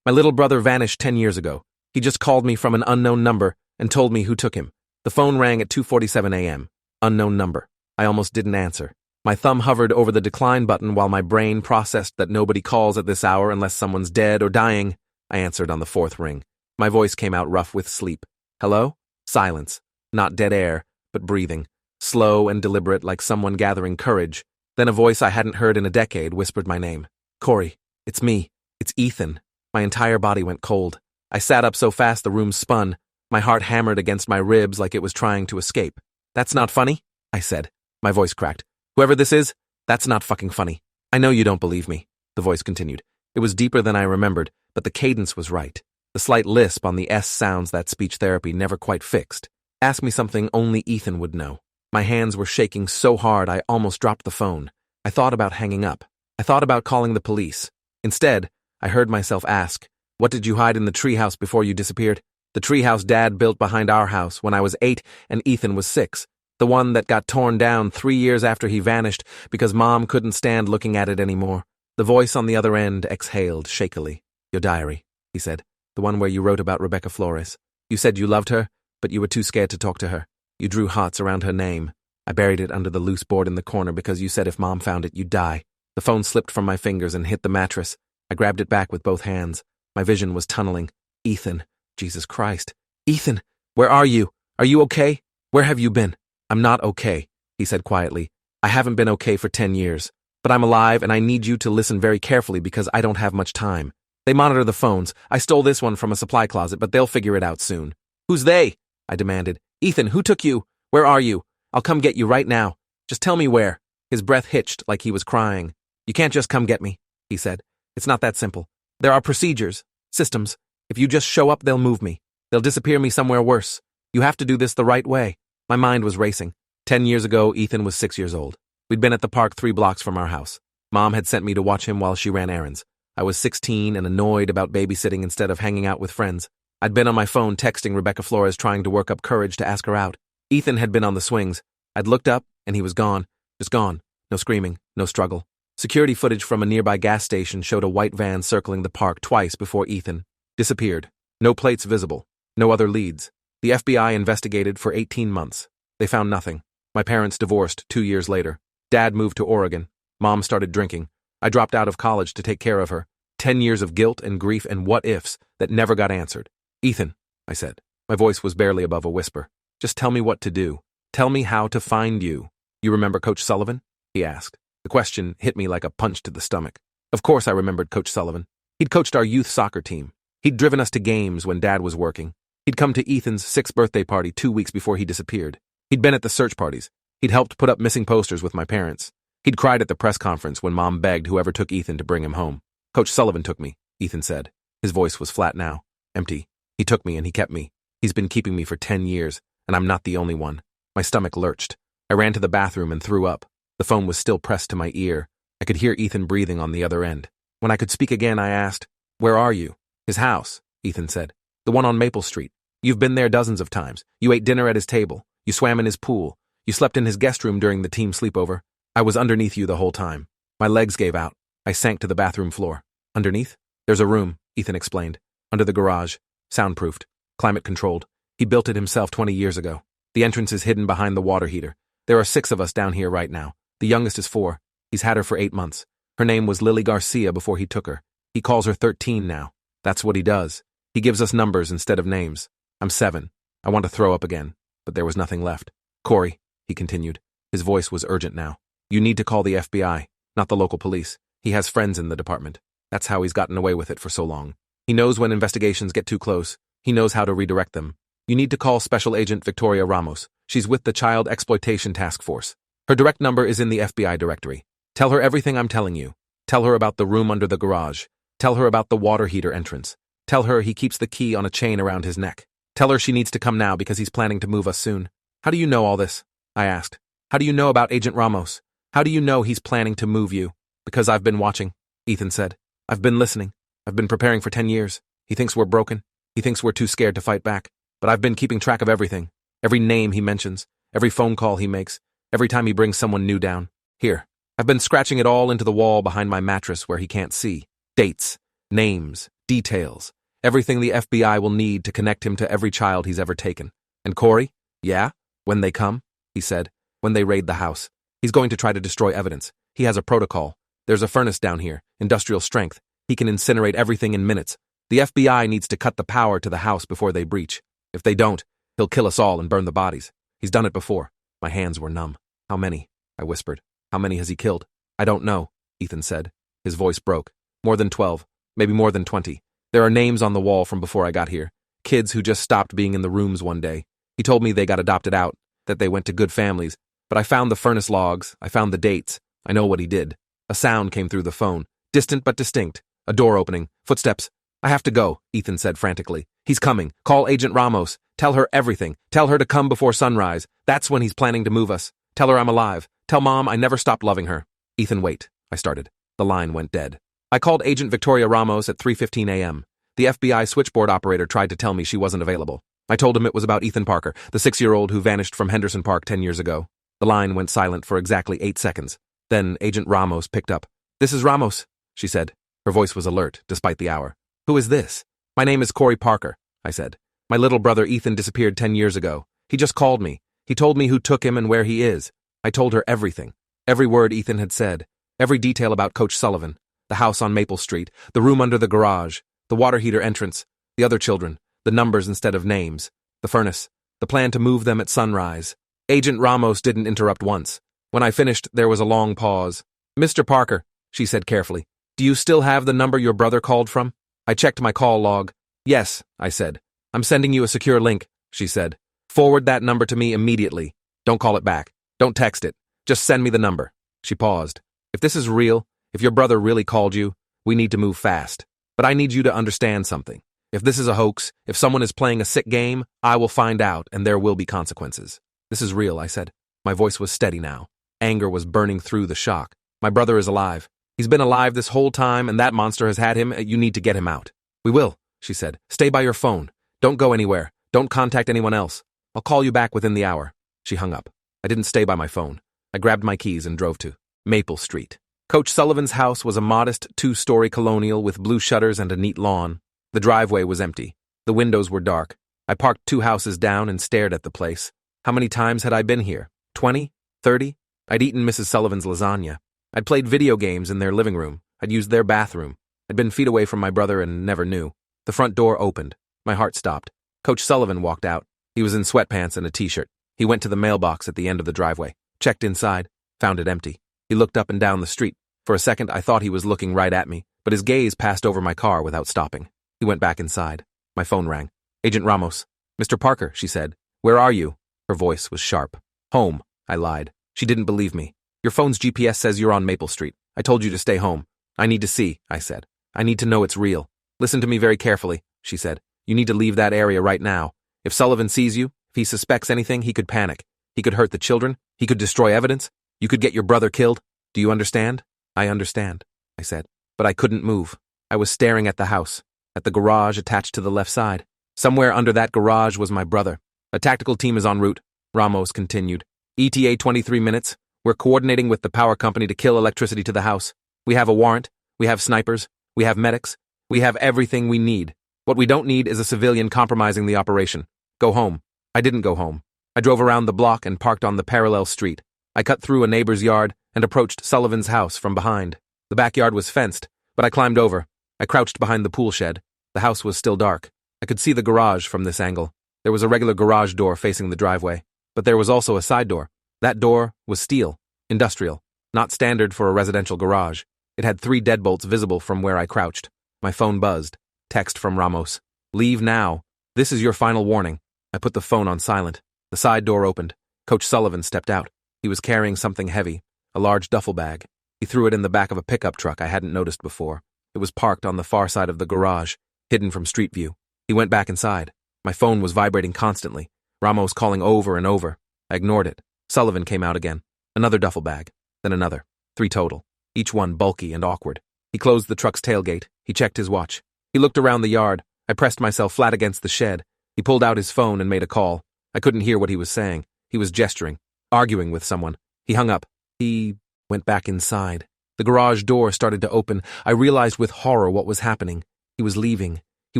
My little brother vanished 10 years ago. He just called me from an unknown number and told me who took him. The phone rang at 2:47 a.m. Unknown number. I almost didn't answer. My thumb hovered over the decline button while my brain processed that nobody calls at this hour unless someone's dead or dying. I answered on the fourth ring. My voice came out rough with sleep. Hello? Silence. Not dead air, but breathing. Slow and deliberate, like someone gathering courage. Then a voice I hadn't heard in a decade whispered my name. Corey. It's me. It's Ethan. My entire body went cold. I sat up so fast the room spun. My heart hammered against my ribs like it was trying to escape. That's not funny? I said. My voice cracked. Whoever this is, that's not fucking funny. I know you don't believe me. The voice continued. It was deeper than I remembered, but the cadence was right. The slight lisp on the S sounds that speech therapy never quite fixed. Ask me something only Ethan would know. My hands were shaking so hard I almost dropped the phone. I thought about hanging up. I thought about calling the police. Instead, I heard myself ask, what did you hide in the treehouse before you disappeared? The treehouse Dad built behind our house when I was 8 and Ethan was 6. The one that got torn down 3 years after he vanished because Mom couldn't stand looking at it anymore. The voice on the other end exhaled shakily. Your diary, he said. The one where you wrote about Rebecca Flores. You said you loved her, but you were too scared to talk to her. You drew hearts around her name. I buried it under the loose board in the corner because you said if Mom found it, you'd die. The phone slipped from my fingers and hit the mattress. I grabbed it back with both hands. My vision was tunneling. Ethan. Jesus Christ. Ethan, where are you? Are you okay? Where have you been? I'm not okay, he said quietly. I haven't been okay for 10 years. But I'm alive and I need you to listen very carefully because I don't have much time. They monitor the phones. I stole this one from a supply closet, but they'll figure it out soon. Who's they? I demanded. Ethan, who took you? Where are you? I'll come get you right now. Just tell me where. His breath hitched like he was crying. You can't just come get me, he said. It's not that simple. There are procedures, systems. If you just show up, they'll move me. They'll disappear me somewhere worse. You have to do this the right way. My mind was racing. 10 years ago, Ethan was 6 years old. We'd been at the park 3 blocks from our house. Mom had sent me to watch him while she ran errands. I was 16 and annoyed about babysitting instead of hanging out with friends. I'd been on my phone texting Rebecca Flores trying to work up courage to ask her out. Ethan had been on the swings. I'd looked up, and he was gone. Just gone. No screaming, no struggle. Security footage from a nearby gas station showed a white van circling the park twice before Ethan disappeared. No plates visible. No other leads. The FBI investigated for 18 months. They found nothing. My parents divorced 2 years later. Dad moved to Oregon. Mom started drinking. I dropped out of college to take care of her. 10 years of guilt and grief and what-ifs that never got answered. Ethan, I said. My voice was barely above a whisper. Just tell me what to do. Tell me how to find you. You remember Coach Sullivan? He asked. The question hit me like a punch to the stomach. Of course I remembered Coach Sullivan. He'd coached our youth soccer team. He'd driven us to games when Dad was working. He'd come to Ethan's 6th birthday party 2 weeks before he disappeared. He'd been at the search parties. He'd helped put up missing posters with my parents. He'd cried at the press conference when Mom begged whoever took Ethan to bring him home. Coach Sullivan took me, Ethan said. His voice was flat now, empty. He took me and he kept me. He's been keeping me for 10 years, and I'm not the only one. My stomach lurched. I ran to the bathroom and threw up. The phone was still pressed to my ear. I could hear Ethan breathing on the other end. When I could speak again, I asked, Where are you? His house, Ethan said. The one on Maple Street. You've been there dozens of times. You ate dinner at his table. You swam in his pool. You slept in his guest room during the team sleepover. I was underneath you the whole time. My legs gave out. I sank to the bathroom floor. Underneath? There's a room, Ethan explained. Under the garage. Soundproofed. Climate-controlled. He built it himself 20 years ago. The entrance is hidden behind the water heater. There are 6 of us down here right now. The youngest is 4. He's had her for 8 months. Her name was Lily Garcia before he took her. He calls her 13 now. That's what he does. He gives us numbers instead of names. I'm 7. I want to throw up again, but there was nothing left. Corey, he continued. His voice was urgent now. You need to call the FBI, not the local police. He has friends in the department. That's how he's gotten away with it for so long. He knows when investigations get too close. He knows how to redirect them. You need to call Special Agent Victoria Ramos. She's with the Child Exploitation Task Force. Her direct number is in the FBI directory. Tell her everything I'm telling you. Tell her about the room under the garage. Tell her about the water heater entrance. Tell her he keeps the key on a chain around his neck. Tell her she needs to come now because he's planning to move us soon. How do you know all this? I asked. How do you know about Agent Ramos? How do you know he's planning to move you? Because I've been watching, Ethan said. I've been listening. I've been preparing for 10 years. He thinks we're broken. He thinks we're too scared to fight back. But I've been keeping track of everything. Every name he mentions. Every phone call he makes. Every time he brings someone new down. Here. I've been scratching it all into the wall behind my mattress where he can't see. Dates. Names. Details. Everything the FBI will need to connect him to every child he's ever taken. And Corey? Yeah? When they come? He said. When they raid the house. He's going to try to destroy evidence. He has a protocol. There's a furnace down here, industrial strength. He can incinerate everything in minutes. The FBI needs to cut the power to the house before they breach. If they don't, he'll kill us all and burn the bodies. He's done it before. My hands were numb. How many? I whispered. How many has he killed? I don't know, Ethan said. His voice broke. More than 12, maybe more than 20. There are names on the wall from before I got here. Kids who just stopped being in the rooms one day. He told me they got adopted out, that they went to good families. But I found the furnace logs. I found the dates. I know what he did. A sound came through the phone. Distant but distinct. A door opening. Footsteps. I have to go, Ethan said frantically. He's coming. Call Agent Ramos. Tell her everything. Tell her to come before sunrise. That's when he's planning to move us. Tell her I'm alive. Tell Mom I never stopped loving her. Ethan, wait. I started. The line went dead. I called Agent Victoria Ramos at 3:15 a.m. The FBI switchboard operator tried to tell me she wasn't available. I told him it was about Ethan Parker, the 6-year-old who vanished from Henderson Park 10 years ago. The line went silent for exactly 8 seconds. Then Agent Ramos picked up. This is Ramos, she said. Her voice was alert, despite the hour. Who is this? My name is Corey Parker, I said. My little brother Ethan disappeared 10 years ago. He just called me. He told me who took him and where he is. I told her everything. Every word Ethan had said. Every detail about Coach Sullivan. The house on Maple Street. The room under the garage. The water heater entrance. The other children. The numbers instead of names. The furnace. The plan to move them at sunrise. Agent Ramos didn't interrupt once. When I finished, there was a long pause. Mr. Parker, she said carefully, do you still have the number your brother called from? I checked my call log. Yes, I said. I'm sending you a secure link, she said. Forward that number to me immediately. Don't call it back. Don't text it. Just send me the number. She paused. If this is real, if your brother really called you, we need to move fast. But I need you to understand something. If this is a hoax, if someone is playing a sick game, I will find out and there will be consequences. This is real, I said. My voice was steady now. Anger was burning through the shock. My brother is alive. He's been alive this whole time and that monster has had him. You need to get him out. We will, she said. Stay by your phone. Don't go anywhere. Don't contact anyone else. I'll call you back within the hour. She hung up. I didn't stay by my phone. I grabbed my keys and drove to Maple Street. Coach Sullivan's house was a modest 2-story colonial with blue shutters and a neat lawn. The driveway was empty. The windows were dark. I parked 2 houses down and stared at the place. How many times had I been here? 20? 30? I'd eaten Mrs. Sullivan's lasagna. I'd played video games in their living room. I'd used their bathroom. I'd been feet away from my brother and never knew. The front door opened. My heart stopped. Coach Sullivan walked out. He was in sweatpants and a t-shirt. He went to the mailbox at the end of the driveway, checked inside, found it empty. He looked up and down the street. For a second, I thought he was looking right at me, but his gaze passed over my car without stopping. He went back inside. My phone rang. Agent Ramos. Mr. Parker, she said. Where are you? Her voice was sharp. Home, I lied. She didn't believe me. Your phone's GPS says you're on Maple Street. I told you to stay home. I need to see, I said. I need to know it's real. Listen to me very carefully, she said. You need to leave that area right now. If Sullivan sees you, if he suspects anything, he could panic. He could hurt the children. He could destroy evidence. You could get your brother killed. Do you understand? I understand, I said. But I couldn't move. I was staring at the house, at the garage attached to the left side. Somewhere under that garage was my brother. A tactical team is en route, Ramos continued. ETA 23 minutes. We're coordinating with the power company to kill electricity to the house. We have a warrant. We have snipers. We have medics. We have everything we need. What we don't need is a civilian compromising the operation. Go home. I didn't go home. I drove around the block and parked on the parallel street. I cut through a neighbor's yard and approached Sullivan's house from behind. The backyard was fenced, but I climbed over. I crouched behind the pool shed. The house was still dark. I could see the garage from this angle. There was a regular garage door facing the driveway, but there was also a side door. That door was steel, industrial, not standard for a residential garage. It had 3 deadbolts visible from where I crouched. My phone buzzed. Text from Ramos. Leave now. This is your final warning. I put the phone on silent. The side door opened. Coach Sullivan stepped out. He was carrying something heavy, a large duffel bag. He threw it in the back of a pickup truck I hadn't noticed before. It was parked on the far side of the garage, hidden from street view. He went back inside. My phone was vibrating constantly. Ramos calling over and over. I ignored it. Sullivan came out again. Another duffel bag. Then another. 3 total. Each one bulky and awkward. He closed the truck's tailgate. He checked his watch. He looked around the yard. I pressed myself flat against the shed. He pulled out his phone and made a call. I couldn't hear what he was saying. He was gesturing, arguing with someone. He hung up. He went back inside. The garage door started to open. I realized with horror what was happening. He was leaving. He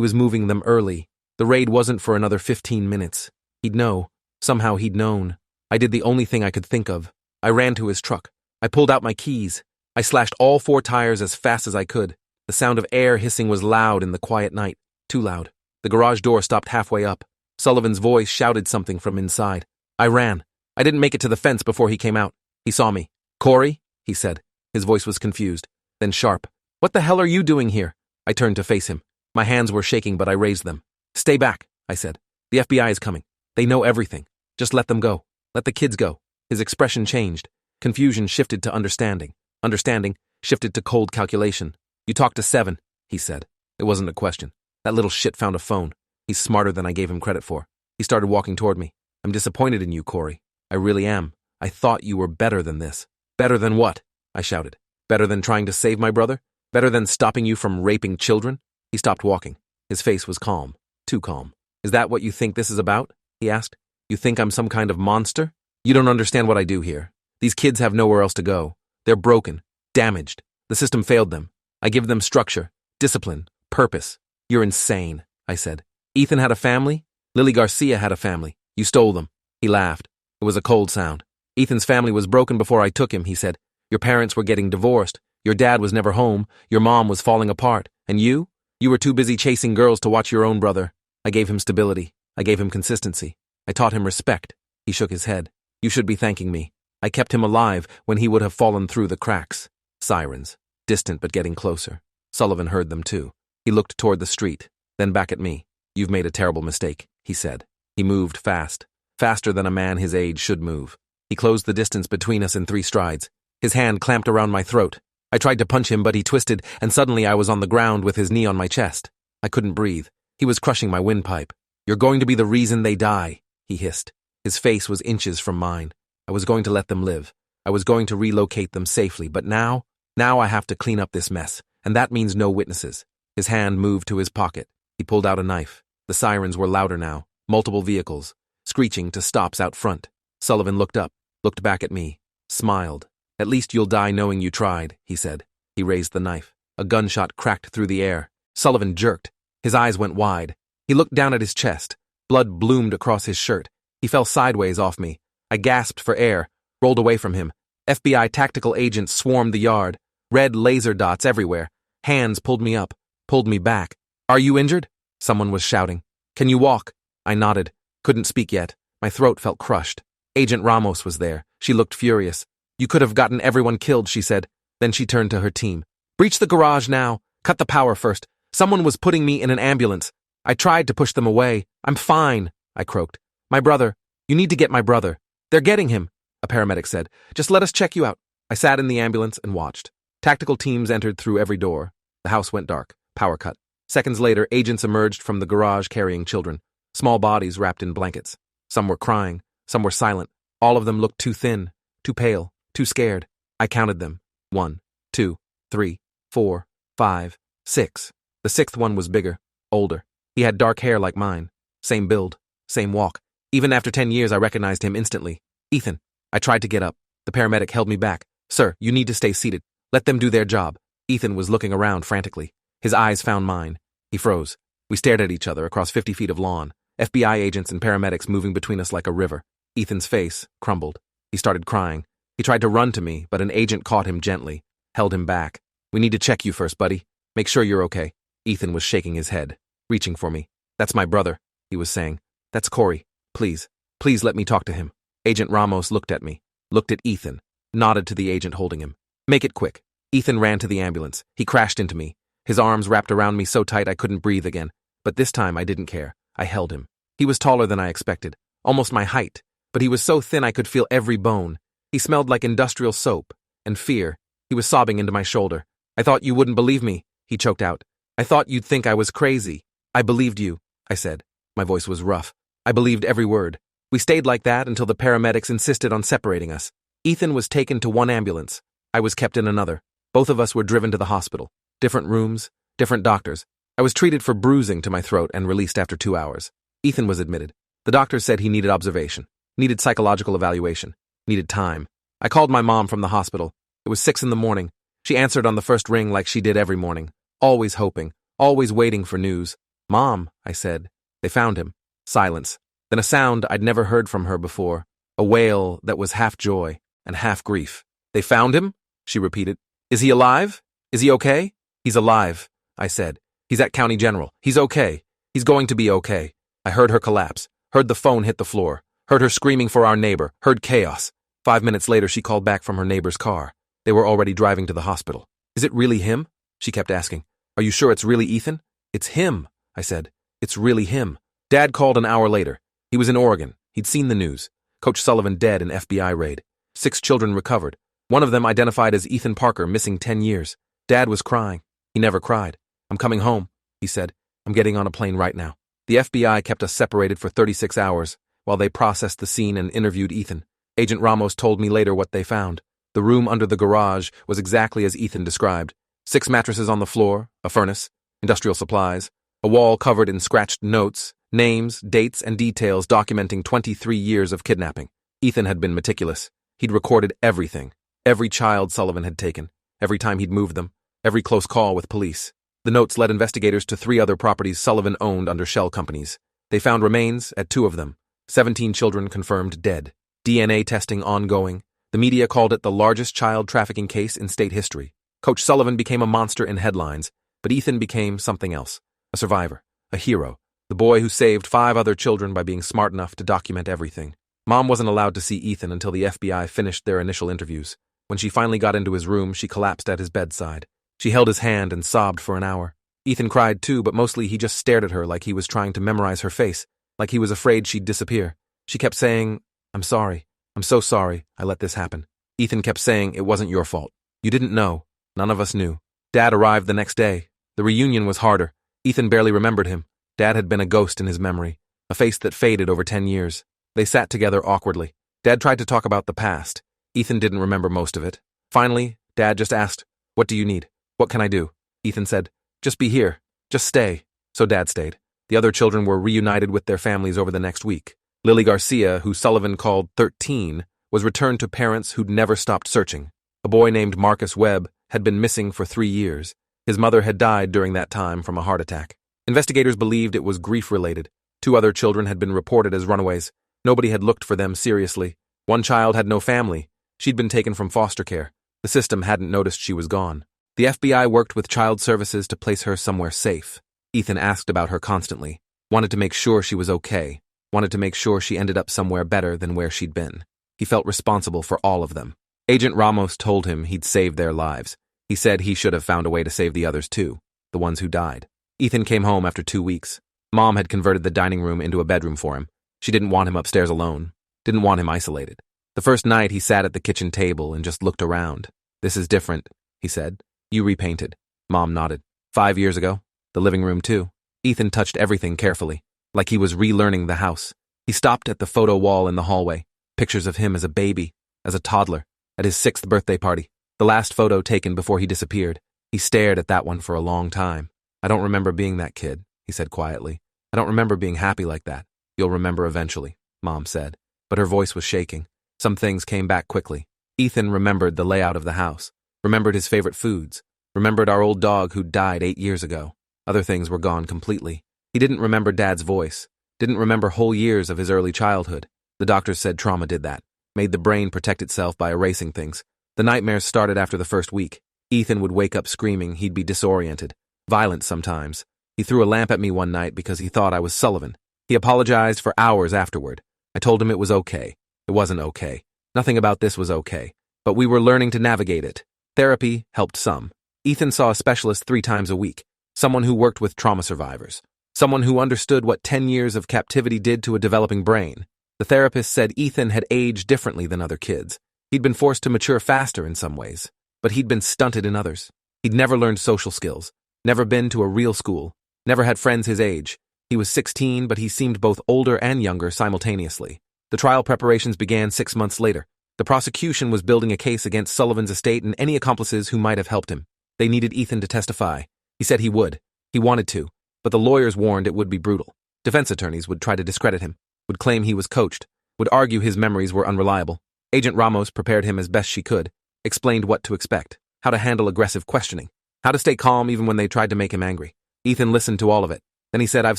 was moving them early. The raid wasn't for another 15 minutes. He'd know. Somehow he'd known. I did the only thing I could think of. I ran to his truck. I pulled out my keys. I slashed all 4 tires as fast as I could. The sound of air hissing was loud in the quiet night. Too loud. The garage door stopped halfway up. Sullivan's voice shouted something from inside. I ran. I didn't make it to the fence before he came out. He saw me. Corey? He said. His voice was confused, then sharp. What the hell are you doing here? I turned to face him. My hands were shaking, but I raised them. Stay back, I said. The FBI is coming. They know everything. Just let them go. Let the kids go. His expression changed. Confusion shifted to understanding. Understanding shifted to cold calculation. You talked to 7, he said. It wasn't a question. That little shit found a phone. He's smarter than I gave him credit for. He started walking toward me. I'm disappointed in you, Corey. I really am. I thought you were better than this. Better than what? I shouted. Better than trying to save my brother? Better than stopping you from raping children? He stopped walking. His face was calm. Too calm. Is that what you think this is about? He asked. You think I'm some kind of monster? You don't understand what I do here. These kids have nowhere else to go. They're broken. Damaged. The system failed them. I give them structure, discipline, purpose. You're insane, I said. Ethan had a family? Lily Garcia had a family. You stole them. He laughed. It was a cold sound. Ethan's family was broken before I took him, he said. Your parents were getting divorced. Your dad was never home. Your mom was falling apart. And you? You were too busy chasing girls to watch your own brother. I gave him stability. I gave him consistency. I taught him respect. He shook his head. You should be thanking me. I kept him alive when he would have fallen through the cracks. Sirens. Distant but getting closer. Sullivan heard them too. He looked toward the street, then back at me. You've made a terrible mistake, he said. He moved fast. Faster than a man his age should move. He closed the distance between us in 3 strides. His hand clamped around my throat. I tried to punch him, but he twisted, and suddenly I was on the ground with his knee on my chest. I couldn't breathe. He was crushing my windpipe. You're going to be the reason they die, he hissed. His face was inches from mine. I was going to let them live. I was going to relocate them safely, but now I have to clean up this mess, and that means no witnesses. His hand moved to his pocket. He pulled out a knife. The sirens were louder now. Multiple vehicles, screeching to stops out front. Sullivan looked up, looked back at me, smiled. At least you'll die knowing you tried, he said. He raised the knife. A gunshot cracked through the air. Sullivan jerked. His eyes went wide. He looked down at his chest. Blood bloomed across his shirt. He fell sideways off me. I gasped for air, rolled away from him. FBI tactical agents swarmed the yard. Red laser dots everywhere. Hands pulled me up, pulled me back. Are you injured? Someone was shouting. Can you walk? I nodded. Couldn't speak yet. My throat felt crushed. Agent Ramos was there. She looked furious. You could have gotten everyone killed, she said. Then she turned to her team. Breach the garage now. Cut the power first. Someone was putting me in an ambulance. I tried to push them away. I'm fine, I croaked. My brother. You need to get my brother. They're getting him, a paramedic said. Just let us check you out. I sat in the ambulance and watched. Tactical teams entered through every door. The house went dark. Power cut. Seconds later, agents emerged from the garage carrying children. Small bodies wrapped in blankets. Some were crying. Some were silent. All of them looked too thin, too pale, too scared. I counted them. 1, 2, 3, 4, 5, 6. The 6th one was bigger, older. He had dark hair like mine. Same build, same walk. Even after 10 years, I recognized him instantly. Ethan. I tried to get up. The paramedic held me back. Sir, you need to stay seated. Let them do their job. Ethan was looking around frantically. His eyes found mine. He froze. We stared at each other across 50 feet of lawn. FBI agents and paramedics moving between us like a river. Ethan's face crumbled. He started crying. He tried to run to me, but an agent caught him gently, held him back. We need to check you first, buddy. Make sure you're okay. Ethan was shaking his head, reaching for me. That's my brother, he was saying. That's Corey. Please let me talk to him. Agent Ramos looked at me, looked at Ethan, nodded to the agent holding him. Make it quick. Ethan ran to the ambulance. He crashed into me. His arms wrapped around me so tight I couldn't breathe again. But this time I didn't care. I held him. He was taller than I expected, almost my height, but he was so thin I could feel every bone. He smelled like industrial soap and fear. He was sobbing into my shoulder. I thought you wouldn't believe me, he choked out. I thought you'd think I was crazy. I believed you, I said. My voice was rough. I believed every word. We stayed like that until the paramedics insisted on separating us. Ethan was taken to one ambulance. I was kept in another. Both of us were driven to the hospital. Different rooms, different doctors. I was treated for bruising to my throat and released after 2 hours. Ethan was admitted. The doctors said he needed observation, needed psychological evaluation, needed time. I called my mom from the hospital. It was 6 in the morning. She answered on the first ring like she did every morning, always hoping, always waiting for news. "Mom," I said. "They found him." Silence. Then a sound I'd never heard from her before, a wail that was half joy and half grief. "They found him?" she repeated. "Is he alive? Is he okay?" "He's alive," I said. "He's at County General. He's okay. He's going to be okay." I heard her collapse, heard the phone hit the floor, heard her screaming for our neighbor, heard chaos. 5 minutes later, she called back from her neighbor's car. They were already driving to the hospital. "Is it really him?" she kept asking. "Are you sure it's really Ethan?" "It's him," I said. "It's really him." Dad called an hour later. He was in Oregon. He'd seen the news. Coach Sullivan dead in FBI raid. 6 children recovered. One of them identified as Ethan Parker, missing 10 years. Dad was crying. He never cried. "I'm coming home," he said. "I'm getting on a plane right now." The FBI kept us separated for 36 hours while they processed the scene and interviewed Ethan. Agent Ramos told me later what they found. The room under the garage was exactly as Ethan described. 6 mattresses on the floor, a furnace, industrial supplies, a wall covered in scratched notes, names, dates, and details documenting 23 years of kidnapping. Ethan had been meticulous. He'd recorded everything. Every child Sullivan had taken, every time he'd moved them, every close call with police. The notes led investigators to 3 other properties Sullivan owned under shell companies. They found remains at 2 of them. 17 children confirmed dead. DNA testing ongoing. The media called it the largest child trafficking case in state history. Coach Sullivan became a monster in headlines, but Ethan became something else. A survivor. A hero. The boy who saved 5 other children by being smart enough to document everything. Mom wasn't allowed to see Ethan until the FBI finished their initial interviews. When she finally got into his room, she collapsed at his bedside. She held his hand and sobbed for an hour. Ethan cried too, but mostly he just stared at her like he was trying to memorize her face, like he was afraid she'd disappear. She kept saying, "I'm sorry. I'm so sorry I let this happen." Ethan kept saying, "It wasn't your fault. You didn't know. None of us knew." Dad arrived the next day. The reunion was harder. Ethan barely remembered him. Dad had been a ghost in his memory, a face that faded over 10 years. They sat together awkwardly. Dad tried to talk about the past. Ethan didn't remember most of it. Finally, Dad just asked, "What do you need? What can I do?" Ethan said, "Just be here. Just stay." So Dad stayed. The other children were reunited with their families over the next week. Lily Garcia, who Sullivan called 13, was returned to parents who'd never stopped searching. A boy named Marcus Webb had been missing for 3 years. His mother had died during that time from a heart attack. Investigators believed it was grief-related. 2 other children had been reported as runaways. Nobody had looked for them seriously. One child had no family. She'd been taken from foster care. The system hadn't noticed she was gone. The FBI worked with child services to place her somewhere safe. Ethan asked about her constantly, wanted to make sure she was okay, wanted to make sure she ended up somewhere better than where she'd been. He felt responsible for all of them. Agent Ramos told him he'd saved their lives. He said he should have found a way to save the others too, the ones who died. Ethan came home after 2 weeks. Mom had converted the dining room into a bedroom for him. She didn't want him upstairs alone, didn't want him isolated. The first night he sat at the kitchen table and just looked around. "This is different," he said. "You repainted." Mom nodded. 5 years ago. The living room too. Ethan touched everything carefully, like he was relearning the house. He stopped at the photo wall in the hallway. Pictures of him as a baby, as a toddler, at his 6th birthday party. The last photo taken before he disappeared. He stared at that one for a long time. "I don't remember being that kid," he said quietly. "I don't remember being happy like that." "You'll remember eventually," Mom said. But her voice was shaking. Some things came back quickly. Ethan remembered the layout of the house, remembered his favorite foods, remembered our old dog who died 8 years ago. Other things were gone completely. He didn't remember Dad's voice, didn't remember whole years of his early childhood. The doctors said trauma did that, made the brain protect itself by erasing things. The nightmares started after the first week. Ethan would wake up screaming, he'd be disoriented, violent sometimes. He threw a lamp at me one night because he thought I was Sullivan. He apologized for hours afterward. I told him it was okay. It wasn't okay. Nothing about this was okay. But we were learning to navigate it. Therapy helped some. Ethan saw a specialist 3 times a week. Someone who worked with trauma survivors. Someone who understood what 10 years of captivity did to a developing brain. The therapist said Ethan had aged differently than other kids. He'd been forced to mature faster in some ways, but he'd been stunted in others. He'd never learned social skills, never been to a real school, never had friends his age. He was 16, but he seemed both older and younger simultaneously. The trial preparations began 6 months later. The prosecution was building a case against Sullivan's estate and any accomplices who might have helped him. They needed Ethan to testify. He said he would. He wanted to, but the lawyers warned it would be brutal. Defense attorneys would try to discredit him, would claim he was coached, would argue his memories were unreliable. Agent Ramos prepared him as best she could, explained what to expect, how to handle aggressive questioning, how to stay calm even when they tried to make him angry. Ethan listened to all of it. Then he said, I've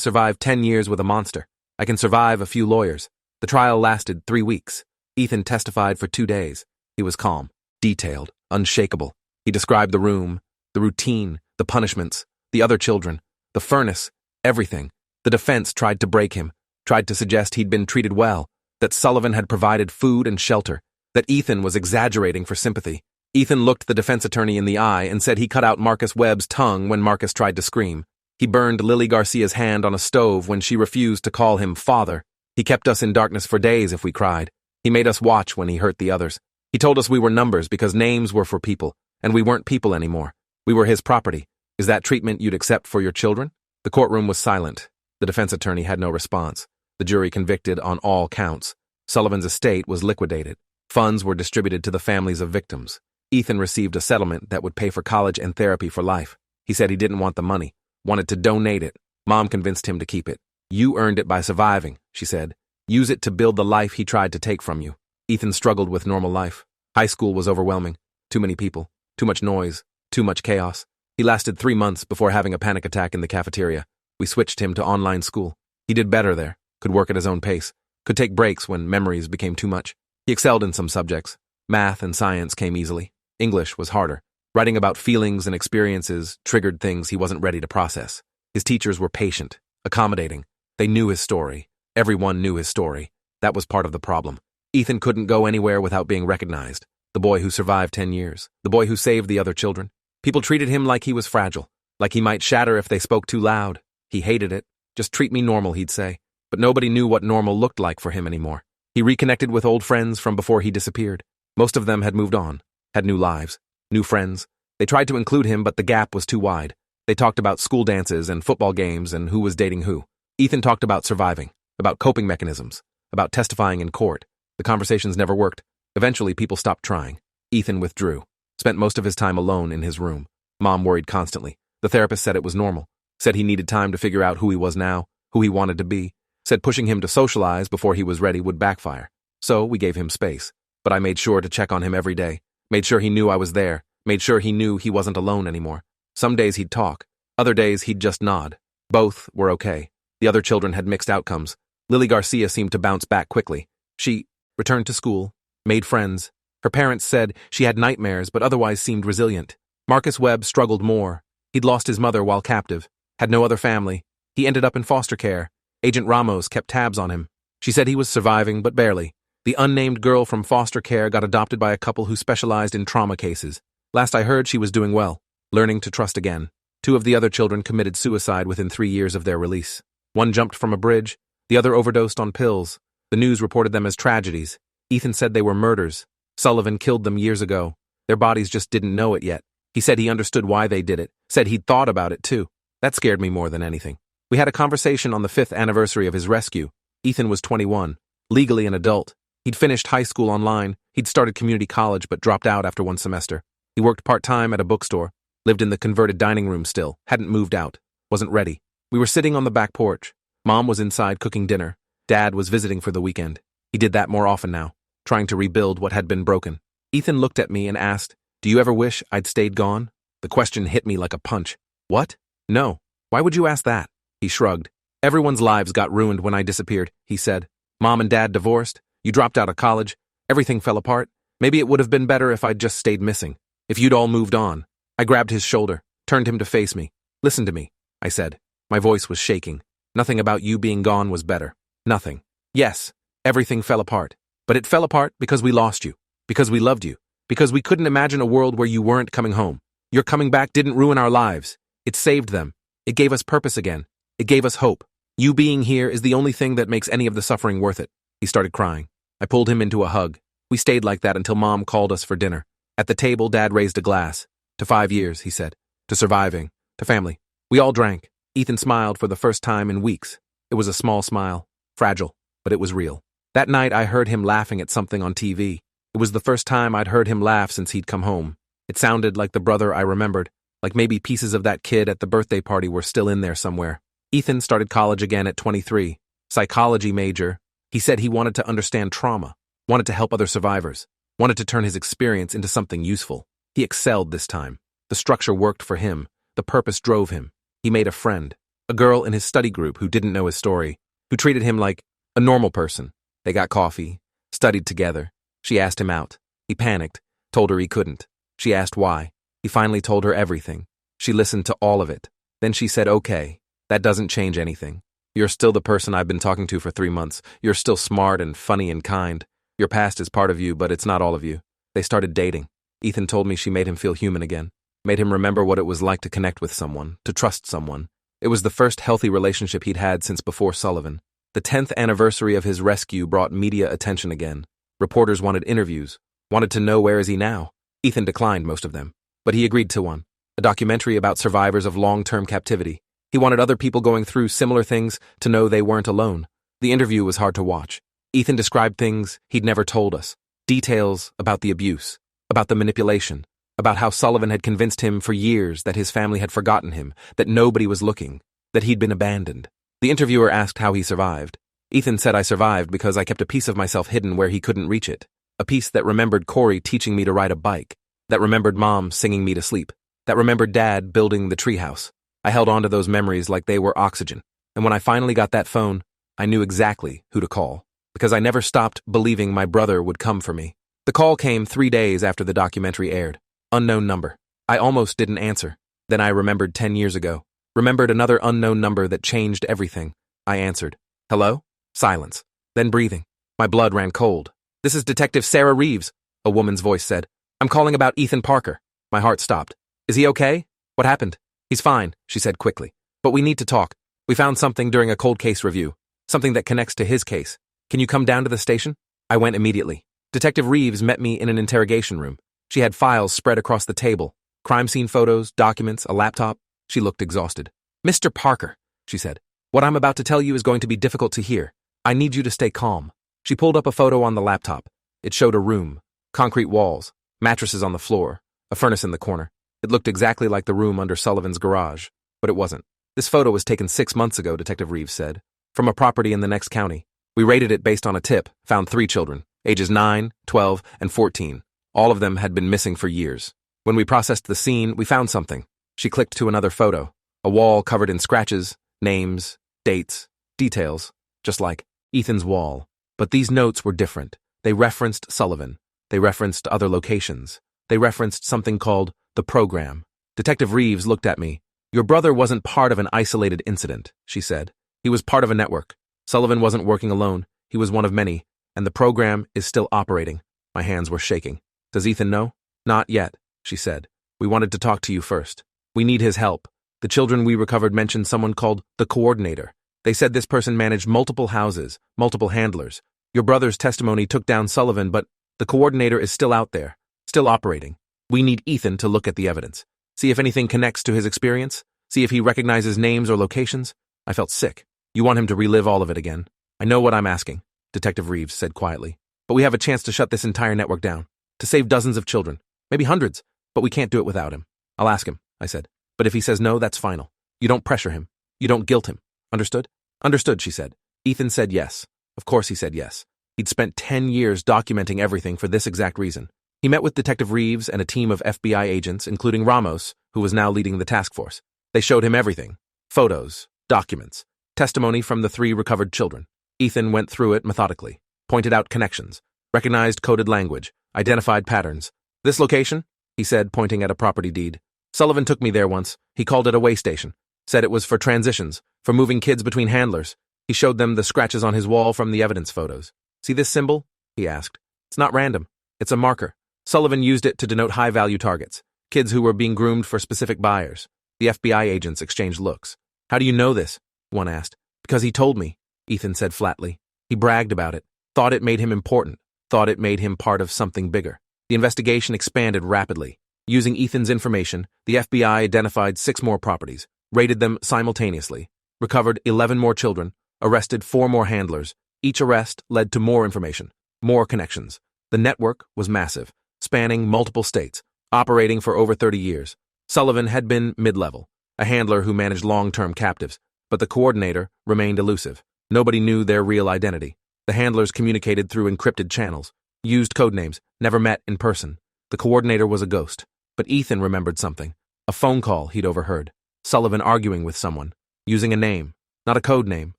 survived 10 years with a monster. I can survive a few lawyers. The trial lasted 3 weeks. Ethan testified for 2 days. He was calm, detailed, unshakable. He described the room, the routine, the punishments, the other children, the furnace, everything. The defense tried to break him, tried to suggest he'd been treated well, that Sullivan had provided food and shelter, that Ethan was exaggerating for sympathy. Ethan looked the defense attorney in the eye and said he cut out Marcus Webb's tongue when Marcus tried to scream. He burned Lily Garcia's hand on a stove when she refused to call him father. He kept us in darkness for days if we cried. He made us watch when he hurt the others. He told us we were numbers because names were for people, and we weren't people anymore. We were his property. Is that treatment you'd accept for your children? The courtroom was silent. The defense attorney had no response. The jury convicted on all counts. Sullivan's estate was liquidated. Funds were distributed to the families of victims. Ethan received a settlement that would pay for college and therapy for life. He said he didn't want the money, wanted to donate it. Mom convinced him to keep it. You earned it by surviving, she said. Use it to build the life he tried to take from you. Ethan struggled with normal life. High school was overwhelming. Too many people, too much noise, too much chaos. He lasted 3 months before having a panic attack in the cafeteria. We switched him to online school. He did better there, could work at his own pace, could take breaks when memories became too much. He excelled in some subjects. Math and science came easily. English was harder. Writing about feelings and experiences triggered things he wasn't ready to process. His teachers were patient, accommodating. They knew his story. Everyone knew his story. That was part of the problem. Ethan couldn't go anywhere without being recognized. The boy who survived 10 years. The boy who saved the other children. People treated him like he was fragile, like he might shatter if they spoke too loud. He hated it. Just treat me normal, he'd say. But nobody knew what normal looked like for him anymore. He reconnected with old friends from before he disappeared. Most of them had moved on, had new lives, new friends. They tried to include him, but the gap was too wide. They talked about school dances and football games and who was dating who. Ethan talked about surviving, about coping mechanisms, about testifying in court. The conversations never worked. Eventually, people stopped trying. Ethan withdrew, spent most of his time alone in his room. Mom worried constantly. The therapist said it was normal, said he needed time to figure out who he was now, who he wanted to be, said pushing him to socialize before he was ready would backfire. So we gave him space. But I made sure to check on him every day, made sure he knew I was there, made sure he knew he wasn't alone anymore. Some days he'd talk, other days he'd just nod. Both were okay. The other children had mixed outcomes. Lily Garcia seemed to bounce back quickly. She returned to school, made friends. Her parents said she had nightmares but otherwise seemed resilient. Marcus Webb struggled more. He'd lost his mother while captive, had no other family. He ended up in foster care. Agent Ramos kept tabs on him. She said he was surviving, but barely. The unnamed girl from foster care got adopted by a couple who specialized in trauma cases. Last I heard, she was doing well, learning to trust again. 2 of the other children committed suicide within 3 years of their release. One jumped from a bridge, the other overdosed on pills. The news reported them as tragedies. Ethan said they were murders. Sullivan killed them years ago. Their bodies just didn't know it yet. He said he understood why they did it, said he'd thought about it too. That scared me more than anything. We had a conversation on the 5th anniversary of his rescue. Ethan was 21, legally an adult. He'd finished high school online. He'd started community college but dropped out after 1 semester. He worked part-time at a bookstore, lived in the converted dining room still, hadn't moved out, wasn't ready. We were sitting on the back porch. Mom was inside cooking dinner. Dad was visiting for the weekend. He did that more often now, trying to rebuild what had been broken. Ethan looked at me and asked, "Do you ever wish I'd stayed gone?" The question hit me like a punch. What? No. Why would you ask that? He shrugged. Everyone's lives got ruined when I disappeared, he said. Mom and Dad divorced. You dropped out of college. Everything fell apart. Maybe it would have been better if I'd just stayed missing. If you'd all moved on. I grabbed his shoulder, turned him to face me. Listen to me, I said. My voice was shaking. Nothing about you being gone was better. Nothing. Yes, everything fell apart. But it fell apart because we lost you. Because we loved you. Because we couldn't imagine a world where you weren't coming home. Your coming back didn't ruin our lives. It saved them. It gave us purpose again. It gave us hope. You being here is the only thing that makes any of the suffering worth it. He started crying. I pulled him into a hug. We stayed like that until Mom called us for dinner. At the table, Dad raised a glass. To 5 years, he said. To surviving. To family. We all drank. Ethan smiled for the first time in weeks. It was a small smile. Fragile, but it was real. That night, I heard him laughing at something on TV. It was the first time I'd heard him laugh since he'd come home. It sounded like the brother I remembered, like maybe pieces of that kid at the birthday party were still in there somewhere. Ethan started college again at 23. Psychology major. He said he wanted to understand trauma, wanted to help other survivors, wanted to turn his experience into something useful. He excelled this time. The structure worked for him. The purpose drove him. He made a friend, a girl in his study group who didn't know his story, who treated him like a normal person. They got coffee, studied together. She asked him out. He panicked, told her he couldn't. She asked why. He finally told her everything. She listened to all of it. Then she said, "Okay, that doesn't change anything. You're still the person I've been talking to for 3 months. You're still smart and funny and kind. Your past is part of you, but it's not all of you." They started dating. Ethan told me she made him feel human again, made him remember what it was like to connect with someone, to trust someone. It was the first healthy relationship he'd had since before Sullivan. The 10th anniversary of his rescue brought media attention again. Reporters wanted interviews, wanted to know where is he now. Ethan declined most of them, but he agreed to one, a documentary about survivors of long-term captivity. He wanted other people going through similar things to know they weren't alone. The interview was hard to watch. Ethan described things he'd never told us, details about the abuse, about the manipulation, about how Sullivan had convinced him for years that his family had forgotten him, that nobody was looking, that he'd been abandoned. The interviewer asked how he survived. Ethan said, "I survived because I kept a piece of myself hidden where he couldn't reach it. A piece that remembered Corey teaching me to ride a bike, that remembered Mom singing me to sleep, that remembered Dad building the treehouse. I held on to those memories like they were oxygen. And when I finally got that phone, I knew exactly who to call, because I never stopped believing my brother would come for me." The call came 3 days after the documentary aired. Unknown number. I almost didn't answer. Then I remembered 10 years ago. Remembered another unknown number that changed everything. I answered. "Hello?" Silence. Then breathing. My blood ran cold. "This is Detective Sarah Reeves," a woman's voice said. "I'm calling about Ethan Parker." My heart stopped. "Is he okay? What happened?" "He's fine," she said quickly. "But we need to talk. We found something during a cold case review. Something that connects to his case. Can you come down to the station?" I went immediately. Detective Reeves met me in an interrogation room. She had files spread across the table. Crime scene photos, documents, a laptop. She looked exhausted. "Mr. Parker," she said, "what I'm about to tell you is going to be difficult to hear. I need you to stay calm." She pulled up a photo on the laptop. It showed a room, concrete walls, mattresses on the floor, a furnace in the corner. It looked exactly like the room under Sullivan's garage, but it wasn't. "This photo was taken 6 months ago," Detective Reeves said, "from a property in the next county. We rated it based on a tip, found 3 children, ages 9, 12, and 14. All of them had been missing for years. When we processed the scene, we found something." She clicked to another photo, a wall covered in scratches, names, dates, details, just like Ethan's wall. But these notes were different. They referenced Sullivan. They referenced other locations. They referenced something called the program. Detective Reeves looked at me. "Your brother wasn't part of an isolated incident," she said. "He was part of a network. Sullivan wasn't working alone. He was one of many, and the program is still operating." My hands were shaking. "Does Ethan know?" "Not yet," she said. "We wanted to talk to you first. We need his help. The children we recovered mentioned someone called the coordinator. They said this person managed multiple houses, multiple handlers. Your brother's testimony took down Sullivan, but the coordinator is still out there, still operating. We need Ethan to look at the evidence. See if anything connects to his experience. See if he recognizes names or locations." I felt sick. "You want him to relive all of it again?" "I know what I'm asking," Detective Reeves said quietly. "But we have a chance to shut this entire network down, to save dozens of children, maybe hundreds, but we can't do it without him." "I'll ask him," I said. "But if he says no, that's final. You don't pressure him. You don't guilt him. Understood?" "Understood," she said. Ethan said yes. Of course he said yes. He'd spent 10 years documenting everything for this exact reason. He met with Detective Reeves and a team of FBI agents, including Ramos, who was now leading the task force. They showed him everything. Photos, documents, testimony from the 3 recovered children. Ethan went through it methodically, pointed out connections, recognized coded language, identified patterns. "This location?" he said, pointing at a property deed. "Sullivan took me there once. He called it a way station. Said it was for transitions, for moving kids between handlers." He showed them the scratches on his wall from the evidence photos. "See this symbol?" he asked. "It's not random. It's a marker. Sullivan used it to denote high-value targets, kids who were being groomed for specific buyers." The FBI agents exchanged looks. "How do you know this?" one asked. "Because he told me," Ethan said flatly. He bragged about it, thought it made him important, thought it made him part of something bigger. The investigation expanded rapidly. Using Ethan's information, the FBI identified 6 more properties, raided them simultaneously, recovered 11 more children, arrested 4 more handlers. Each arrest led to more information, more connections. The network was massive, spanning multiple states, operating for over 30 years. Sullivan had been mid-level, a handler who managed long-term captives, but the coordinator remained elusive. Nobody knew their real identity. The handlers communicated through encrypted channels, used codenames, never met in person. The coordinator was a ghost. But Ethan remembered something, a phone call he'd overheard. Sullivan arguing with someone, using a name, not a code name,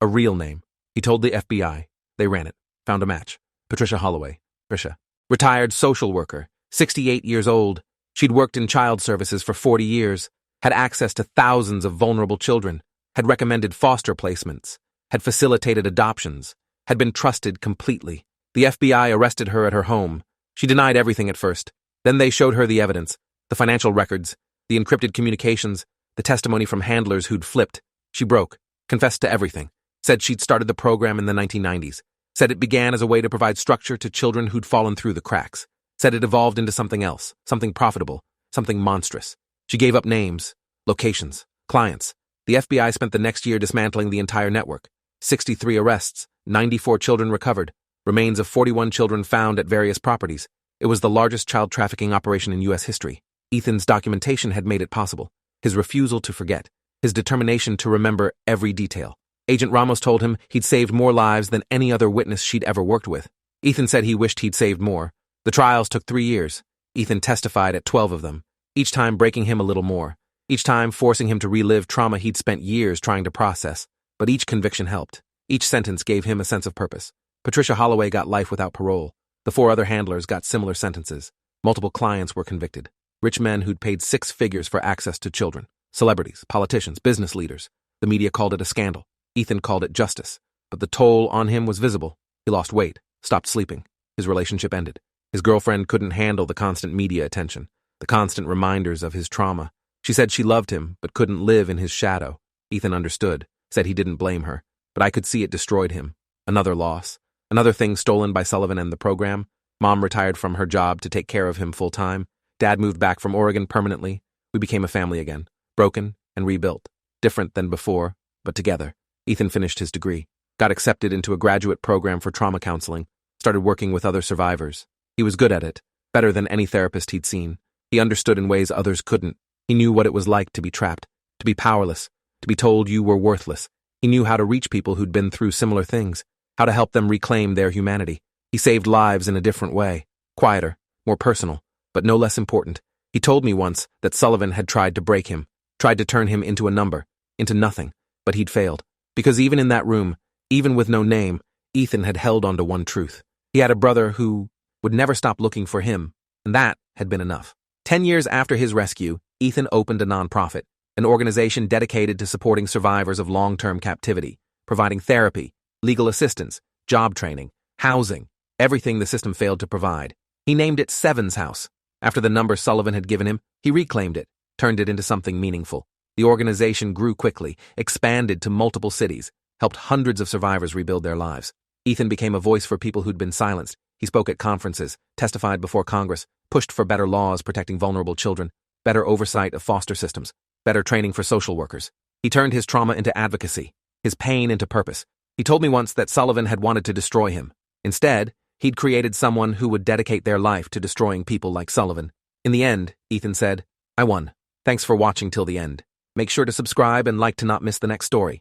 a real name. He told the FBI. They ran it, found a match. Patricia Holloway. Trisha. Retired social worker, 68 years old. She'd worked in child services for 40 years, had access to thousands of vulnerable children, had recommended foster placements, had facilitated adoptions, had been trusted completely. The FBI arrested her at her home. She denied everything at first. Then they showed her the evidence, the financial records, the encrypted communications, the testimony from handlers who'd flipped. She broke, confessed to everything, said she'd started the program in the 1990s, said it began as a way to provide structure to children who'd fallen through the cracks, said it evolved into something else, something profitable, something monstrous. She gave up names, locations, clients. The FBI spent the next year dismantling the entire network. 63 arrests, 94 children recovered, remains of 41 children found at various properties. It was the largest child trafficking operation in U.S. history. Ethan's documentation had made it possible. His refusal to forget, his determination to remember every detail. Agent Ramos told him he'd saved more lives than any other witness she'd ever worked with. Ethan said he wished he'd saved more. The trials took 3 years. Ethan testified at 12 of them, each time breaking him a little more, each time forcing him to relive trauma he'd spent years trying to process. But each conviction helped. Each sentence gave him a sense of purpose. Patricia Holloway got life without parole. The 4 other handlers got similar sentences. Multiple clients were convicted. Rich men who'd paid 6 figures for access to children. Celebrities, politicians, business leaders. The media called it a scandal. Ethan called it justice. But the toll on him was visible. He lost weight, stopped sleeping. His relationship ended. His girlfriend couldn't handle the constant media attention, the constant reminders of his trauma. She said she loved him, but couldn't live in his shadow. Ethan understood, said he didn't blame her, but I could see it destroyed him. Another loss. Another thing stolen by Sullivan and the program. Mom retired from her job to take care of him full-time. Dad moved back from Oregon permanently. We became a family again, broken and rebuilt. Different than before, but together. Ethan finished his degree, got accepted into a graduate program for trauma counseling, started working with other survivors. He was good at it, better than any therapist he'd seen. He understood in ways others couldn't. He knew what it was like to be trapped, to be powerless, to be told you were worthless. He knew how to reach people who'd been through similar things, how to help them reclaim their humanity. He saved lives in a different way, quieter, more personal, but no less important. He told me once that Sullivan had tried to break him, tried to turn him into a number, into nothing, but he'd failed. Because even in that room, even with no name, Ethan had held on to one truth. He had a brother who would never stop looking for him, and that had been enough. 10 years after his rescue, Ethan opened a nonprofit, an organization dedicated to supporting survivors of long-term captivity, providing therapy, legal assistance, job training, housing, everything the system failed to provide. He named it Seven's House. After the number Sullivan had given him, he reclaimed it, turned it into something meaningful. The organization grew quickly, expanded to multiple cities, helped hundreds of survivors rebuild their lives. Ethan became a voice for people who'd been silenced. He spoke at conferences, testified before Congress, pushed for better laws protecting vulnerable children, better oversight of foster systems, better training for social workers. He turned his trauma into advocacy, his pain into purpose. He told me once that Sullivan had wanted to destroy him. Instead, he'd created someone who would dedicate their life to destroying people like Sullivan. In the end, Ethan said, I won. Thanks for watching till the end. Make sure to subscribe and like to not miss the next story.